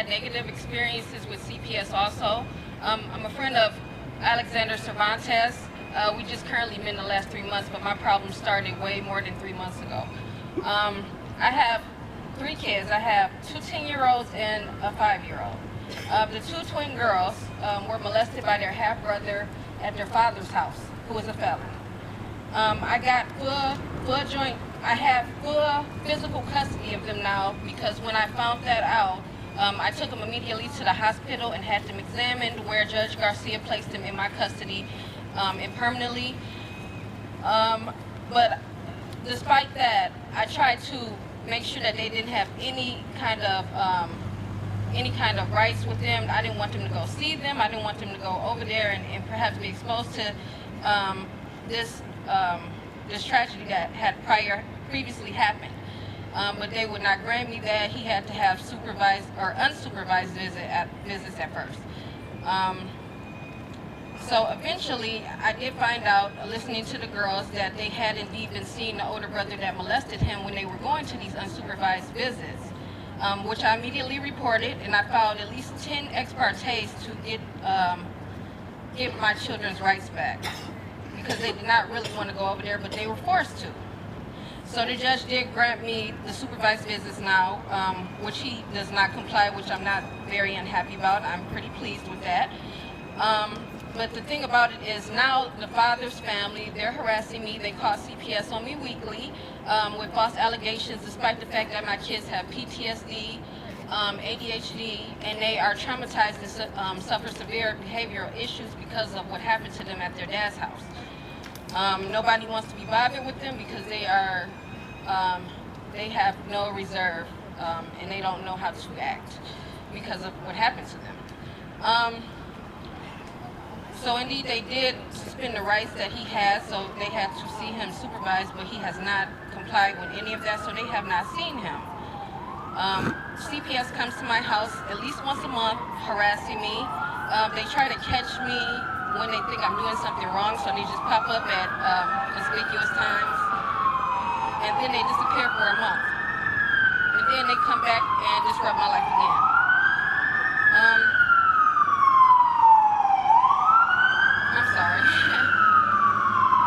had negative experiences with CPS also. I'm a friend of Alexander Cervantes. We just currently met in the last 3 months, but my problem started way more than 3 months ago. I have 3 kids. I have 2 10-year-olds and a 5-year-old. The 2 twin girls were molested by their half-brother at their father's house, who was a felon. I got I have full physical custody of them now, because when I found that out, I took them immediately to the hospital and had them examined, where Judge Garcia placed them in my custody impermanently. But despite that, I tried to make sure that they didn't have any kind of rights with them. I didn't want them to go see them. I didn't want them to go over there and perhaps be exposed to this tragedy that had previously happened. But they would not grant me that. He had to have supervised or unsupervised visits at first. So eventually, I did find out, listening to the girls, that they had indeed been seeing the older brother that molested him when they were going to these unsupervised visits, which I immediately reported, and I filed at least 10 ex partes to get my children's rights back, because they did not really want to go over there, but they were forced to. So the judge did grant me the supervised visits now, which he does not comply, which I'm not very unhappy about. I'm pretty pleased with that. But the thing about it is, now the father's family, they're harassing me. They call CPS on me weekly with false allegations, despite the fact that my kids have PTSD, ADHD, and they are traumatized and suffer severe behavioral issues because of what happened to them at their dad's house. Nobody wants to be bothered with them because they have no reserve, and they don't know how to act because of what happened to them. So indeed, they did suspend the rights that he has, so they had to see him supervised, but he has not complied with any of that, so they have not seen him. CPS comes to my house at least once a month, harassing me. They try to catch me when they think I'm doing something wrong, so they just pop up at conspicuous times, and then they disappear for a month. And then they come back and disrupt my life again. I'm sorry.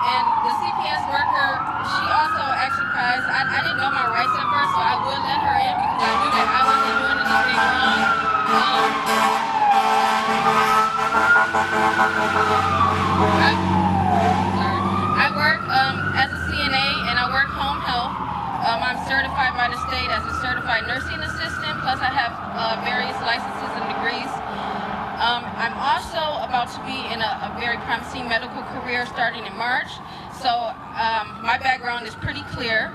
And the CPS worker, she also asked surprised. I didn't know my rights at first, so I would let her in because I knew that I wasn't doing anything wrong. I work as a CNA, and I work home health. I'm certified by the state as a certified nursing assistant, plus I have various licenses and degrees. I'm also about to be in a very promising medical career starting in March, so my background is pretty clear.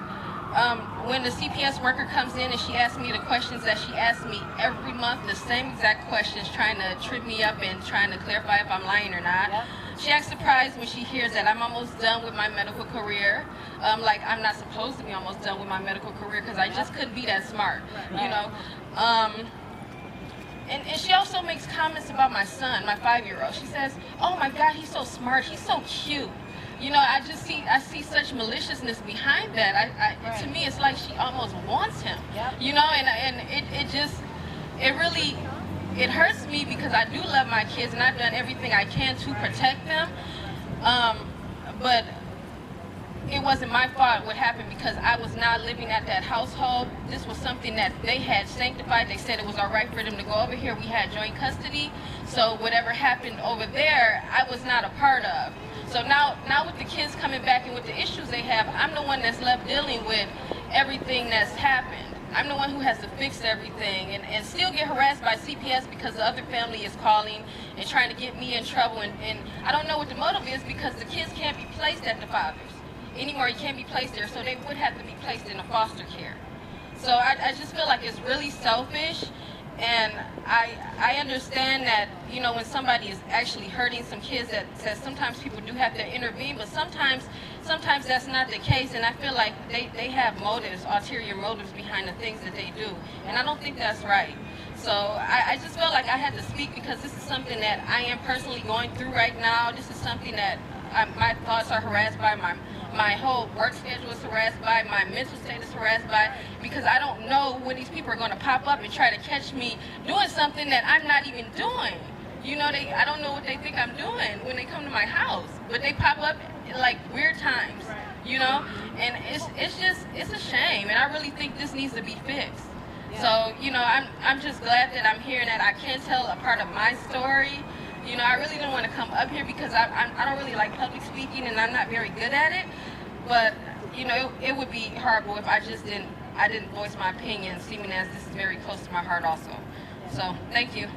When the CPS worker comes in and she asks me the questions that she asks me every month, the same exact questions, trying to trip me up and trying to clarify if I'm lying or not. Yep. She acts surprised when she hears that I'm almost done with my medical career. Like I'm not supposed to be almost done with my medical career because I just couldn't be that smart, you know. And she also makes comments about my son, my 5-year-old. She says, "Oh my God, he's so smart. He's so cute." You know, I see such maliciousness behind that. Right. To me, it's like she almost wants him. Yep. You know, and it hurts me because I do love my kids and I've done everything I can to protect them. But it wasn't my fault what happened because I was not living at that household. This was something that they had sanctified. They said it was all right for them to go over here. We had joint custody. So whatever happened over there, I was not a part of. So now with the kids coming back and with the issues they have, I'm the one that's left dealing with everything that's happened. I'm the one who has to fix everything and still get harassed by CPS because the other family is calling and trying to get me in trouble. And I don't know what the motive is because the kids can't be placed at the father's anymore. You can't be placed there, so they would have to be placed in a foster care. So I just feel like it's really selfish. And I understand that, you know, when somebody is actually hurting some kids, that sometimes people do have to intervene, but sometimes that's not the case, and I feel like they have motives, ulterior motives behind the things that they do, and I don't think that's right. So I just felt like I had to speak because this is something that I am personally going through right now. This is something that my thoughts are harassed by my whole work schedule is harassed by, my mental state is harassed by, because I don't know when these people are going to pop up and try to catch me doing something that I'm not even doing. You know, I don't know what they think I'm doing when they come to my house, but they pop up at like weird times, you know, and it's a shame, and I really think this needs to be fixed. So, you know, I'm just glad that I'm hearing that I can tell a part of my story. You know, I really didn't want to come up here because I don't really like public speaking, and I'm not very good at it. But, you know, it would be horrible if I didn't voice my opinion, seeming as this is very close to my heart also. So, thank you.